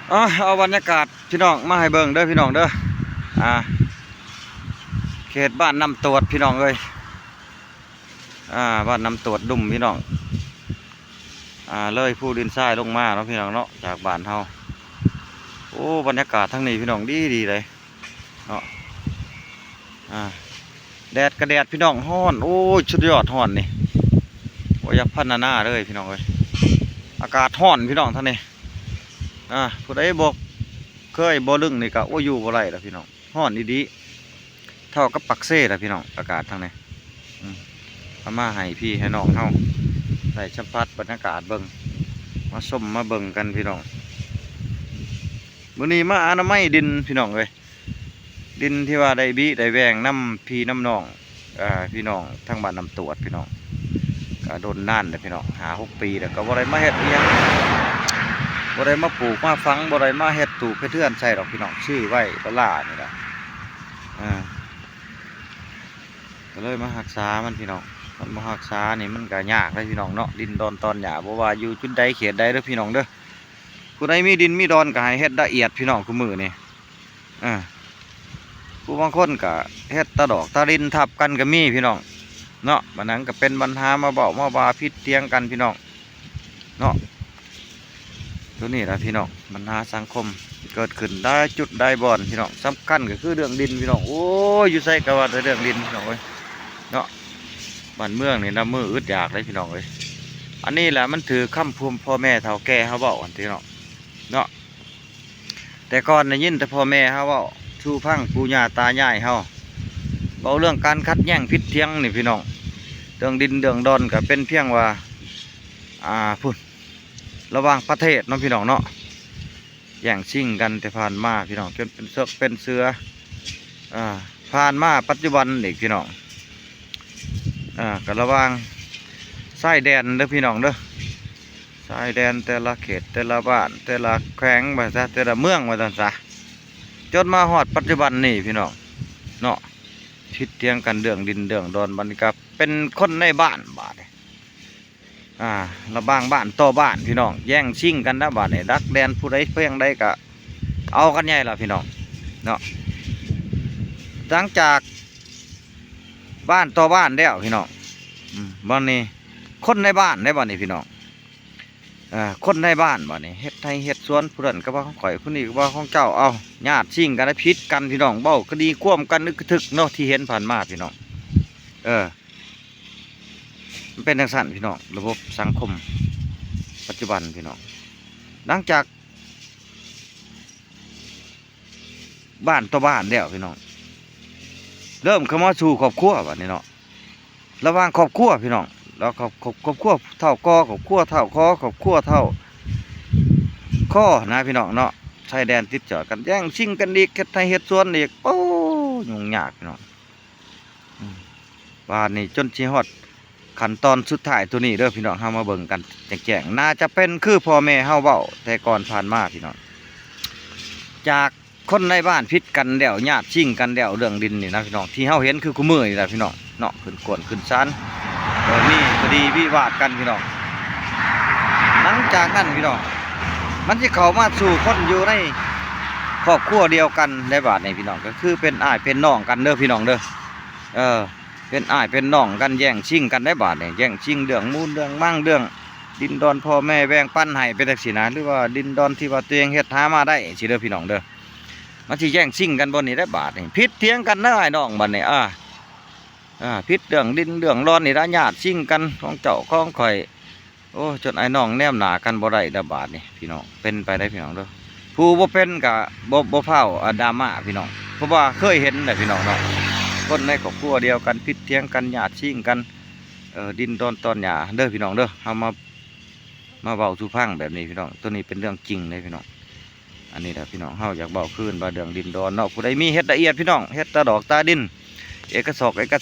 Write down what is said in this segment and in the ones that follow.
เอาบรรยากาศพี่น้องมาให้เบิ่งเด้อพี่น้องเด้อเขตบ้านน้ำตรวจพี่น้องเอ้ยบ้านน้ำตรวจดุ่มพี่น้องเลยผู้ดินทรายลงมาเนาะพี่น้องเนาะจากบ้านเฮาโอ้บรรยากาศทั้งนี้พี่น้องดีเลยเนาะแดดกระแดดพี่น้องฮ้อนโอ้ชุดยอดฮ้อนนี่โอ้ยพันนาเลยพี่น้องเอ้ยอากาศฮ้อนพี่น้องท่านนี่ผู้ใดบอกเคยบ่ลึงนี่ก็โอ้อยู่บ่ไรแล้วพี่น้องฮ้อนดีๆเท่ากับปักเซ่แล้วพี่น้องอากาศทางนี้มาให้พี่ให้น้องเฮาใส่ชัมพัดบรรยากาศเบิ่งมาส้มมาเบิ่งกันพี่น้องมื้อนี้มาอนามัยดินพี่น้องเลยดินที่ว่าได้บิได้แวงน้ำพี่น้ำน้องพี่น้องทั้งบ้านน้ำตรวจพี่น้องก็โดนน่านเลยพี่น้อง5-6 ปีแล้วก็บ่ได้มาเฮ็ดอีหยังบ่ได้มาปลูกมาฝังบ่ได้มาเฮ็ดตูกเทือนใส่ดอกพี่น้องชื่อไว้ล่านี่แหละก็เลยมารักษามันพี่น้องมันมารักษานี่มันก็ยากเลยพี่น้องเนาะดินดอนตอนหยาบ่ว่าอยู่จุดใดเขตใดเด้อพี่น้องเด้อผู้ใดมีดินมีดอนก็ให้เฮ็ดละเอียดพี่น้องคู่มือนี่ผู้บางคนก็เฮ็ดตะดอกตะดินทับกันก็มีพี่น้องเนาะบัดนั้นก็เป็นปัญหามาเบามาบาพิษเตียงกันพี่น้องเนาะตัวนี้แหละพี่น้องปัญหาสังคมเกิดขึ้นได้จุดได้บ่อนพี่น้องสำคัญก็คือเรื่องดินพี่น้องโอ้ยอยู่ใส่กะว่าเรื่องดินพี่น้องเอ้ยเนาะบ้านเมืองนี่น้ำมืออึดอยากเลยพี่น้องเอ้ยอันนี้แหละมันถือคำพูดพ่อแม่เฒ่าแก่เขาบอกอันพี่น้องเนาะแต่ก่อนได้ยินแต่พ่อแม่เขาบอกชูพังปู่ย่าตายายเขาเบาเรื่องการคัดแย่งพิษเทียงนี่พี่น้องเรื่องดินเรื่องดอนก็เป็นเพียงว่าพูดระหว่างประเทศน้องพี่น้องเนาะแย่งชิงกันแต่ผ่านมาพี่น้องจนเป็นเสือผ่านมาปัจจุบันอีกพี่น้องก็ระหว่างชายแดนเด้อพี่น้องเด้อชายแดนแต่ละเขตแต่ละบ้านแต่ละแขวงมาซะแต่ละเมืองมาซะจนมาฮอดปัจจุบันนี่พี่น้องเนาะทิศเทียงกันเรื่องดินเรื่องดอนบรรยากาศเป็นคนในบ้านบาดระบางบ้านต่อบ้านพี่น้องแย่งชิงกันนะบาดเนี่ยดักแดนผู้ใดเพียงใดก็เอากันใหญ่ละพี่น้องเนาะหลังจากบ้านต่อบ้านแล้วพี่น้องบ้านนี้คนในบ้านได้บ้านนี้พี่น้องคนในบ้านบ้านนี้เฮ็ดไทยเฮ็ดสวนผู้นั้นก็ว่าของข่อยผู้นี้ก็ว่าของเจ้าเอาญาติชิงกันได้พิษกันพี่น้องเบ้าคดีคว่ำกันนึกถึกเนาะที่เห็นผ่านมาพี่น้องมันเป็นอย่างสั้นพี่น้องระบบสังคมปัจจุบันพี่น้องหลังจากบ้านต่อบ้านแล้วพี่น้องเริ่มเข้ามาสู่ครอบครัวแบบนี้เนาะระหว่างครอบครัวพี่น้องแล้วครอบครัวเท่ากอครอบครัวเท่าคอครอบครัวเท่าข้อนะพี่น้องเนาะชายแดนติดจอดกันแย่งชิงกันอีกเฮ็ดไทยเฮ็ดสวนอีกโอ้ยุ่งยากพี่น้องบ้านนี้จนชีฮอดขั้นตอนสุดท้ายตัวนี้เด้อพี่น้องเฮามาเบิ่งกันแจ้งๆน่าจะเป็นคือพ่อแม่เฮาเว้าแต่ก่อนผ่านมาพี่น้องจากคนในบ้านพิษกันเดี่ยวญาติชิงกันเดี่ยวเรื่องดินนี่นะพี่น้องที่เฮาเห็นคือคู่มือนี่แหละพี่น้องเนาะขึ้นกวนขึ้นชั้นนี่คดีวิวาทกันพี่น้องหลังจากนั้นพี่น้องมันจะเข้ามาสู่คนอยู่ในครอบครัวเดียวกันได้บาดในพี่น้องก็คือเป็นอ้ายเป็นน้องกันเด้อพี่น้องเด้อเป็นอ้ายเป็นน้องกันแย่งชิงกันได้บาดเนี่ยแย่งชิงเรื่องมูลเรื่องมั่งเรื่องดินดอนพ่อแม่แบ่งปันให้ไปแต่สินะหรือว่าดินดอนที่ว่าตัวเองเฮ็ดหามาได้สิเด้อพี่น้องเด้อมันสิแย่งชิงกันบนนี้ได้บาดนี่พิษเถียงกันได้น้องบัดนี้พิษเรื่องดินเรื่องร้อนนี่ละญาติชิงกันของเจ้าของข่อยโอ้จนไอ้น้องแนมหนากันบ่ได้ได้บาดนี่พี่น้องเป็นไปได้พี่น้องเด้อผู้บ่เป็นกับบ่เผาดราม่าพี่น้องเพราะว่าเคยเห็นได้พี่น้องเนาะคนในครอบครัวเดียวกันพิษเถียงกันญาติชิงกันดินตอนหญ้าเด้อพี่น้องเด้อเอามาเบาสู่พังแบบนี้พี่น้องตัวนี้เป็นเรื่องจริงเลยพี่น้องอันนี้แหละพี่น้องเฮาอยากเบาขึ้นว่าเรื่องดินดอนเนาะผู้ใดมีเฮ็ดละเอียดพี่น้องเฮ็ดตาดอกตาดินเอก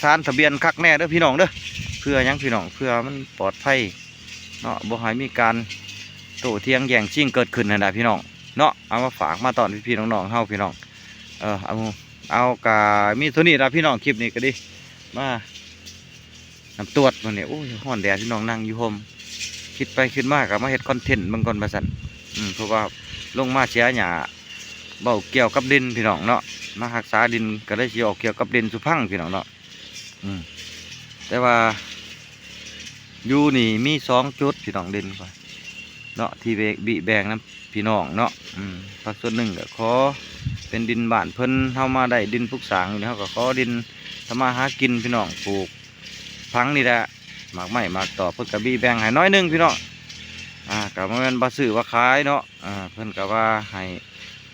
สารทะเบียนคักแน่เด้อพี่น้องเด้อเพื่อยังพี่น้องเพื่อมันปลอดภัยเนาะบ่ให้มีการโต้เถียงแย่งชิงเกิดขึ้นนะพี่น้องเนาะเอามาฝากมาตอนพี่น้องเฮาพี่น้องเอากะมีเท่านี้ละพี่น้องคลิปนี้ก็ดีมาน้ำตรวจมันเนี่ยโอ้ยฮ้อนแดดพี่น้องนั่งอยู่ห่มคิดไปคิดมากกับมาเฮ็ดคอนเทนต์บางคนมาสั่นเพราะว่า ลงมาเสียหญ้าเบาเกี่ยวกับดินพี่น้องเนาะมารักษาดินก็ได้สิออกเกี่ยวกับดินสุพังพี่น้องเนาะแต่ว่าอยู่นี่มี2 จุดพี่น้องดินก่อนเนาะที่บิแบ่งน้ำพี่น้องเนาะพักส่วนหนึ่งก็ขอเป็นดินบ้านเพิ่นเฮามาได้ดินปลูกสร้างอยู่นี่เฮาก็ขอดินทำมาหากินพี่น้องปลูกพังนี่แหละหมากไม้หมากต่อเพิ่นก็บิแบ่งให้น้อยนึงพี่น้องก็บ่แม่นบ่ซื้อว่าขายเนาะเพิ่นก็ว่าให้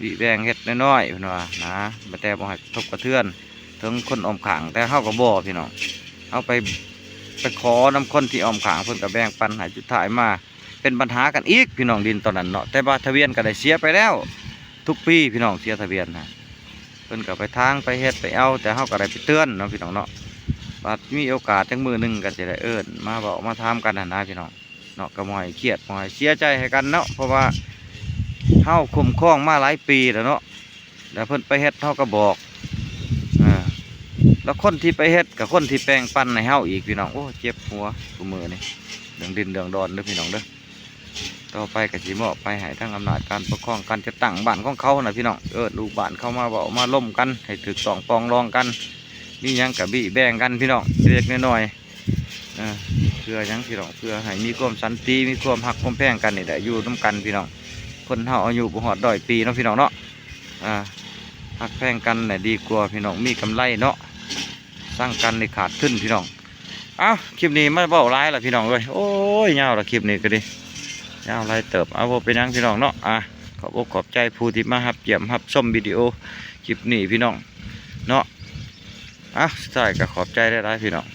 บิแบ่งเฮ็ดน้อยๆเพิ่นว่านะบ่แต่บ่ให้กระทบกระเทือนถึงคนอ้อมข้างแต่เฮาก็บ่พี่น้องเอาไปขอน้ำคนที่อ้อมข้างเพิ่นก็แบ่งปันให้สุดท้ายมาเป็นปัญหากันอีกพี่น้องดินตอนนั้นเนาะแต่ว่าทะเบียนก็ได้เสียไปแล้วทุกปีพี่น้องเสียทะเบียนนะเพิ่นก็ไปทางไปเฮ็ดไปเอาแต่เฮาก็ได้ไปเตือนเนาะพี่น้องเนาะบัดมีโอกาสจังมือหนึงก็สิได้เอิ้นมาเว้ามาถามกันนะพี่น้องเนาะก็บ่ให้เครียดบ่ให้เสียใจให้กันเนาะเพราะว่าเฮาคุ้มครองมาหลายปีแล้วเนาะแล้วเพิ่นไปเฮ็ดเฮาก็บอกแล้วคนที่ไปเฮ็ดกับคนที่แปลงปั้นให้เฮาอีกพี่น้องโอ้เจ็บหัวกูมือนี่เรื่องดินเรื่องดอนเด้อพี่น้องเด้อต่อไปก็สิมอบไปให้ทั้งอำนาจการปกครองการจะตั้งบ้านของเขานะพี่น้องลูกบ้านเข้ามาเว้ามาล่มกันให้ถูกต้องปองรองกันมีหยังก็บิแบ่งกันพี่น้องเล็กน้อยเพื่อหยังพี่น้องเพื่อให้มีความสันติมีความฮักความแพงกันนี่แหละอยู่ร่วมกันพี่น้องคนเฮาอายุบ่ฮอด100 ปีเนาะพี่น้องเนาะฮักแพงกันน่ะดีกว่าพี่น้องมีกำไรเนาะสร้างกันในขาดขึ้นพี่น้องคลิปนี้ไม่เบาร้ายละพี่น้องเลยโอ้ยยาวละคลิปนี้ก็ดียาวไรเติบเอาเป็นยังพี่น้องเนาะขอบอกขอบใจผู้ที่มาเยี่ยมชมวิดีโอคลิปนี้พี่น้องเนาะสุดท้ายก็ขอบใจได้พี่น้อง